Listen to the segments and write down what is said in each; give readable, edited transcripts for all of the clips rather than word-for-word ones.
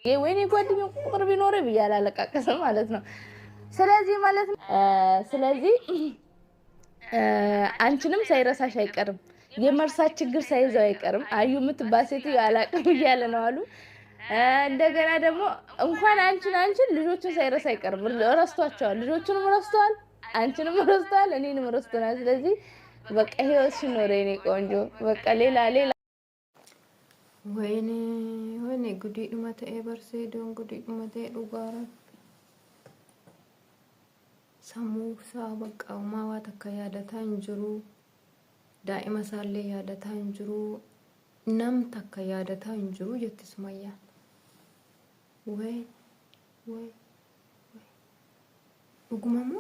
ወይኔ ጓደኛው ቁጥር ቢኖር ብያለሁ አለቃቀሰ ማለት ነው። ስለዚህ ማለት ነው ስለዚህ አንቺንም ሳይረሳሽ አይቀርም፣ የመርሳት ችግር ሳይዘው አይቀርም። አዩ የምትባል ሴትዮ አላቅም እያለ ነው አሉ። እንደገና ደግሞ እንኳን አንቺን ልጆቹን ሳይረሳ አይቀርም። ረስቷቸዋል፣ ልጆቹንም ረስተዋል፣ አንቺንም ረስተዋል፣ እኔንም ረስተናል። ስለዚህ በቃ ህይወት ሲኖር የኔ ቆንጆ በቃ ሌላ ወይኔ ጉዲ ዱመተ ኤበርሴዶን ጉዲ ዱመተ ዱጋራ ሰሙሳ በቃ ማዋት ከያደታ እንጅሩ ዳኢማ ሳሌ ያደታ እንጅሩ ነም ተካ ያደታ እንጅሩ የትስማያ ወይ ዱጉማሙ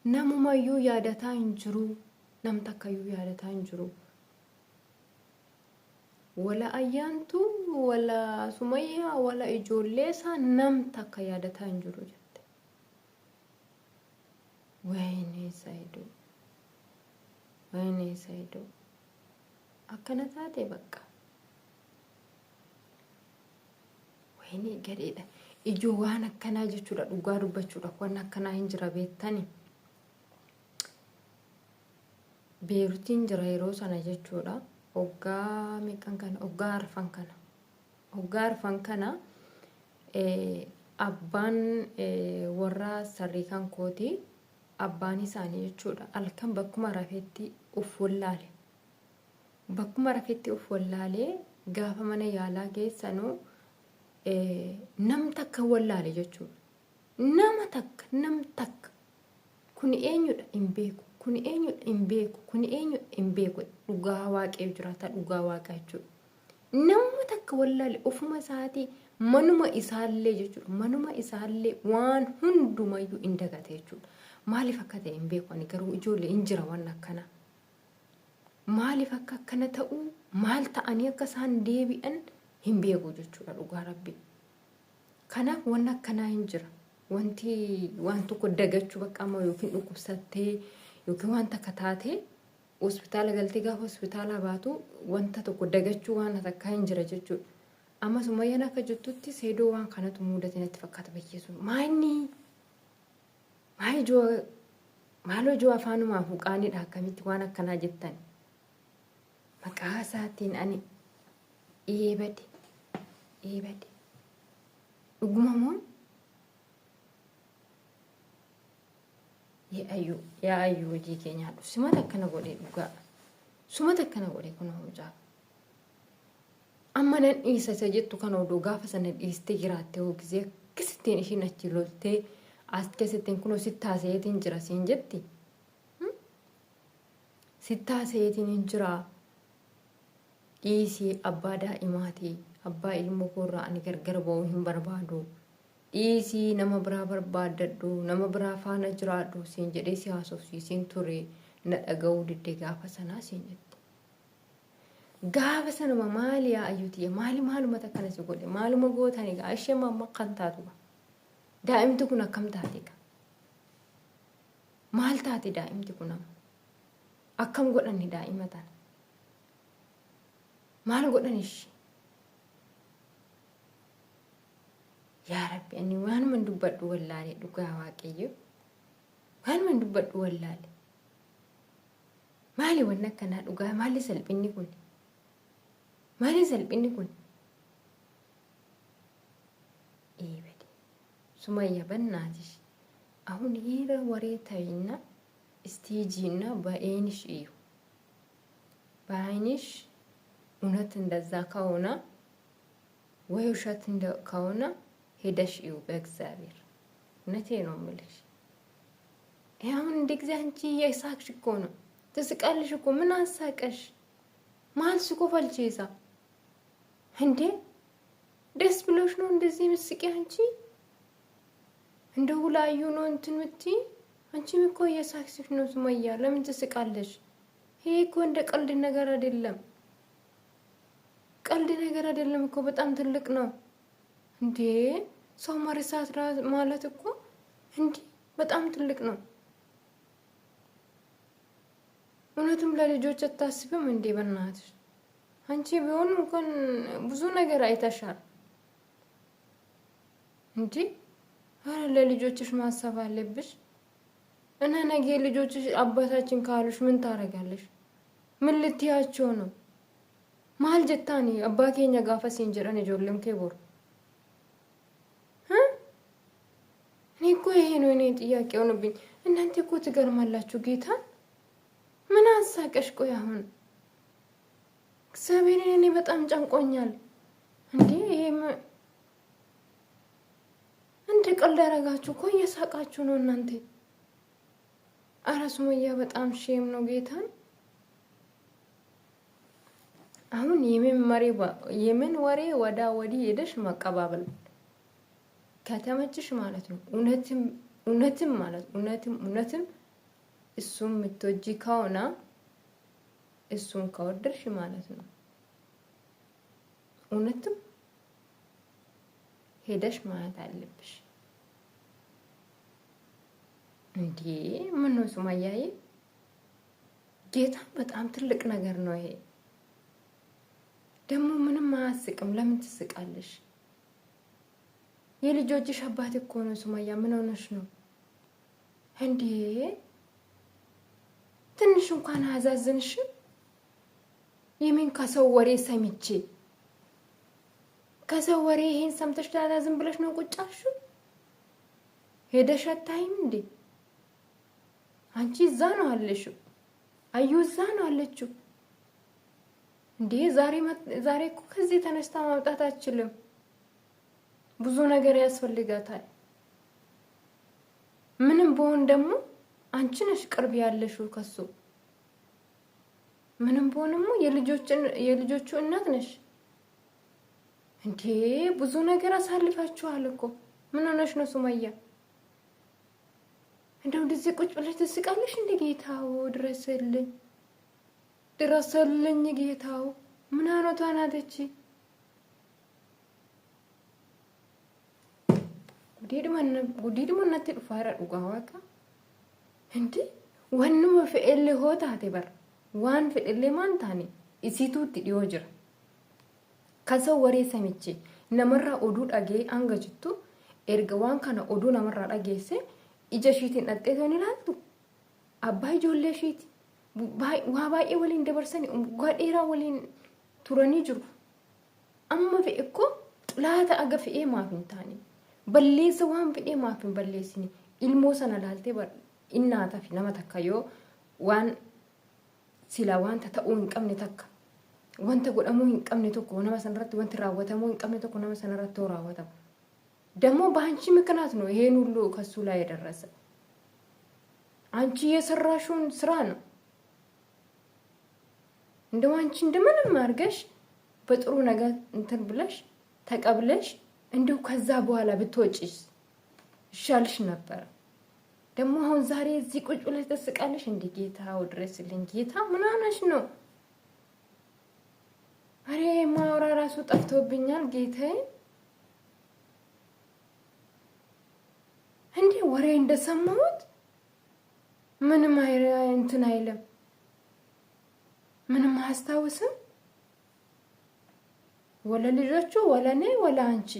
ነሙማዩ ያደታ እንጅሩ ነም ተካዩ ያደታ እንጅሩ ወላ አያንቱ ወላ ሱመያ ወላ ኢጆሌሳ ነም ተካ ያደታ እንጅሩ ወይኔ ሳይዶ አከነታቴ በቃ ወይኔ ገዴዳ ኢጆ ዋን አከና ጀቹዳ ዱጋ ዱበቹዳ ኮና አከና እንጅራ ቤተኒ ቤሩቲን ጅራ የሮ ሰና ጀቹዳ ኦጋ ሚቀን kana ኦጋር ፈንከና አባን ወራ ሰሪካን ኮቲ አባኒ ሳኒ ጀቹዳ አልከም በኩማ ራፌቲ ኡፍወላሌ ጋፈ መነ ያላ ጌሰኑ nam takka wallaale jechuudha. Nam takka kun eenyudha hin beeku dhugaa waaqee jiraata dhugaa waaqaa jechuudha. Nama takka wallaale ofuma isaatii manuma isaallee jechuudha. Manuma isaallee waan hundumayyuu hin dagate jechuudha. Maaliif akka ta'e hin beeku ani garuu ijoollee hin jira waan akkanaa. Maaliif akka akkana ta'uu maal ta'anii akka isaan deebi'an hin beeku jechuudha dhugaa rabbi. Kanaaf waan akkanaa hin jira. waan tokko dagachuu bakka amma yookiin dhukkubsattee yookiin waan takka taatee hospitaala galtee gaafa hospitaala baatu wanta tokko dagachuu waan takka hin jira jechuudha. Amma Sumayyaan akka jettutti seedoo waan kanatu mudate natti fakkaata bayyeessu. Maaloo joo afaanuma fuqaanidha akkamitti waan akkanaa jettan. Maqaa isaatiin ani eebade. Dhugumamoo yaa ayyuu hojii keenya haadhu sumata akkana godhee dhugaa sumata akkana godhee kun hojaa amma nan dhiisa jettu kan oduu gaafa sana dhiistee jiraattee hoogizee akkasittiin ishiin achi loltee as keessattiin kunoo sittaaseetiin jira siin jetti sittaaseetiin hin jira dhiisii abbaa daa'imaatii abbaa ilmoo koorraa ani gargar ba'uu hin barbaadu. Dhiisii nama biraa barbaadadhu nama biraa faana jiraadhu siin jedhee si haasofsiisiin ture na dhaga'uu diddee gaafa sanaa siin jette. Gaafa sanuma maali yaa ayyuutiyya maaluma takkana si godhe maaluma gootanii gaa ishee mamma kan taatuga. Daa'imti kun akkam taatega? Maal taate daa'imti kun amma? Akkam godhanni daa'ima tana? Maal godhanishi? Yaa Rabbi ani waan man dubbadhu wallaale dhugaa waaqayyo waan man dubbadhu wallaale maali wanna kana dhugaa maali salphinni kun eebade Sumayya bannaatish አሁን ይሄ ወሬ ታይና ስቴጂና በአይንሽ እዩ በአይንሽ እውነት እንደዛ ከሆነ ወይ ውሸት ከሆነ ሄደሽ እዩ በእግዚአብሔር እውነቴ ነው የምልሽ። አሁን እንደ እግዚአብሔር አንቺ የሳቅሽ እኮ ነው ትስቃልሽ እኮ ምን አሳቀሽ? ማልስ እኮ ፈልቼሳ እንዴ ደስ ብሎሽ ነው እንደዚህ ምስቂ አንቺ እንደው ላዩ ነው እንትን ምትይ አንቺም እኮ የሳቅሽ ነው ሱመያ ለምን ትስቃለሽ? ይሄ እኮ እንደ ቀልድ ነገር አይደለም። ቀልድ ነገር አይደለም እኮ በጣም ትልቅ ነው እንዴ ሰው መርሳት ማለት እኮ እንዴ በጣም ትልቅ ነው። እውነትም ለልጆች አታስብም እንዴ? በእናትሽ አንቺ ቢሆን እንኳን ብዙ ነገር አይተሻል። እንዴ? አረ ለልጆችሽ ማሰብ አለብሽ። እና ነገ ልጆችሽ አባታችን ካሉሽ ምን ታረጋለሽ? ምን ልትያቸው ነው? ማል ጀታኒ አባ ኬኛ ጋፋ ሲንጀራን ጆለም ከቦር እኔ እኮ ይሄ ነው እኔ ጥያቄ ሆነብኝ። እናንተ እኮ ትገርማላችሁ። ጌታ ምን አሳቀሽ? ቆይ አሁን እግዚአብሔርን እኔ በጣም ጨንቆኛል። እንዴ ይሄ እንደ ቀልድ ያደረጋችሁ እኮ እየሳቃችሁ ነው እናንተ። አረ ሱመያ በጣም ሼም ነው ጌታን። አሁን የምን ወሬ ወዳ ወዲህ ሄደሽ መቀባበል ከተመችሽ ማለት ነው። እውነትም እሱም የምትወጂ ከሆነ እሱን ከወደድሽ ማለት ነው። እውነትም ሄደሽ ማለት አለብሽ። እንዴ ምን ነው ሱመያዬ? ጌታ በጣም ትልቅ ነገር ነው ይሄ። ደግሞ ምንም አያስቅም። ለምን ትስቃለሽ? የልጆችሽ አባት እኮ ነው ሱመያ። ምን ሆነሽ ነው እንዴ? ትንሽ እንኳን አያዛዝንሽም? የምን ከሰው ወሬ ሰምቼ ከሰው ወሬ ይሄን ሰምተሽ ታዲያ ዝም ብለሽ ነው ቁጭ አልሽው? ሄደሽ አታይም እንዴ? አንቺ እዛ ነው አለሽው፣ አዩ እዛ ነው አለችው። እንዴ ዛሬ እኮ ከዚህ ተነስታ ማውጣት አትችልም። ብዙ ነገር ያስፈልጋታል። ምንም በሆን ደግሞ አንቺ ነሽ ቅርብ ያለሽው ከሱ። ምንም በሆንሞ የልጆቹ እናት ነሽ። እንዴ ብዙ ነገር አሳልፋችኋል እኮ። ምን ሆነሽ ነው ሱመያ? እንደው እንደዚህ ቁጭ ብለሽ ትስቃለሽ እንዴ? ጌታው ድረስልኝ ጌታው። ምን አኖቷ ናተች? ጉዲድ መነት ዱፋራ ዱጋዋካ እንዴ ወንሙ ፍኤል ሆታቴ በር ዋን ፍኤል ማንታኔ ኢሲቱት ዲዮ ጅራ ከሰው ወሬ ሰምቼ ነመራ ኦዱ ዳጌ አንገጅቱ ኤርገዋን ከነ ኦዱ ነመራ ዳጌሴ ኢጀሺቲን አጤቶን ይላልቱ አባይ ጆሌሺቲ ዋባኤ ወሊን ደበርሰኒ ጓዴራ ወሊን ቱረኒ ጅሩ አማ ፍኤኮ ጥላታ አገፍኤ ማፍንታኒ በሌሰ ዋን ፍኤ ማፍን በሌስኒ ኢልሞ ሰነ ላልቴ በር እናታ ፊ ነማ ተካዮ ዋን ሲላ ዋን ተተኡን ቀምኔ ተካ ወንተ ጎደሙ እንቀምኔ ተኮ ነማ ሰነራት ወንተ ራወተሙ እንቀምኔ ተኮ ነማ ሰነራት ተራወታ ደግሞ በአንቺ ምክንያት ነው ይሄን ሁሉ ከሱ ላይ የደረሰ። አንቺ የሰራሽውን ስራ ነው። እንደው አንቺ እንደምንም አድርገሽ በጥሩ ነገር እንትን ብለሽ ተቀብለሽ እንደው ከዛ በኋላ ብትወጪስ ይሻልሽ ነበር። ደግሞ አሁን ዛሬ እዚህ ቁጭ ብለሽ ተስቃለሽ እንዴ? ጌታው ድረስልኝ ጌታ። ምን ሆነሽ ነው? አሬ ማውራ ራሱ ጠፍቶብኛል ጌታዬ። እንዴ ወሬ እንደሰማሁት ምንም እንትን አይለም፣ ምንም አያስታውስም። ወለ ልጆቹ ወለ እኔ ወለ አንቺ።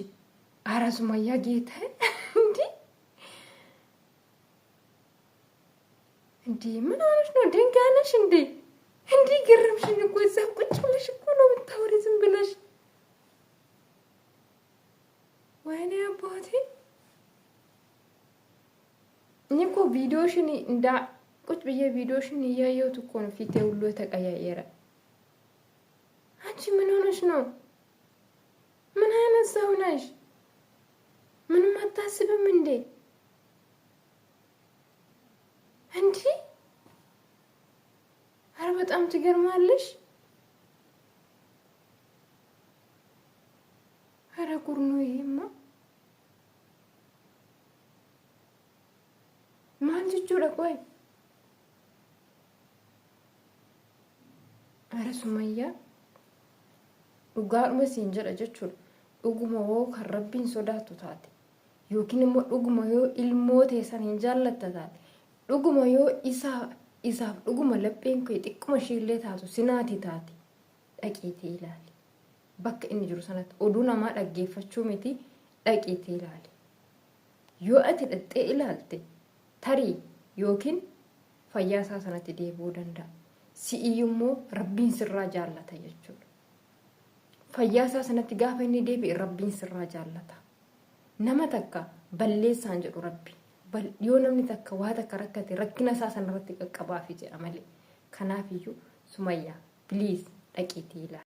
ኧረ ሱመያ ጌታዬ እንዴ ምን ሆነሽ ነው? ድንጋይ ነሽ እንዴ? እንዴ ግርምሽኝ እኮ እዛ ቁጭ ብለሽ እኮ ነው የምታወሪ ዝም ብለሽ። ወይኔ አባቴ እኔ እኮ ቪዲዮሽን ቁጭ ብዬ ቪዲዮሽን እያየሁት እኮ ነው ፊቴ ሁሉ የተቀያየረ። አንቺ ምን ሆነሽ ነው? ምን አይነት ሰው ነሽ? ምንም አታስብም እንዴ? እንዴ ኧረ በጣም ትገርማለሽ። ኧረ ጉር ነው ይሄማ። ማን ጅጁudha ቆይ? ኧረ ሱመያ dhugaadhuma siin jedha jechuudha. Dhuguma hoo kan rabbiin sodaattu taate yookiin immoo dhuguma yoo ilmoo teessan hin jaallatta taate dhuguma yoo isaaf dhuguma lapheen kee xiqquma ishiillee taatu sinaati taate dhaqiitee ilaali. Bakka inni jiru sanatti oduu namaa dhaggeeffachuu miti, dhaqiitee ilaali. yoo ati dhattee ilaalte tarii yookiin fayyaa isaa sanatti deebi'uu danda'a. Si'iyyummoo rabbiin sirraa jaallata jechuudha. Fayyaa isaa sanatti gaafa inni deebi'e rabbiin sirraa jaallata. Nama takka balleessaan jedhu rabbi. Yoo namni takka waa takka rakkate rakkina isaa sanarratti qaqqabaafi jedha malee. Kanaafiyyuu Sumayyaa please dhaqiitii ilaali.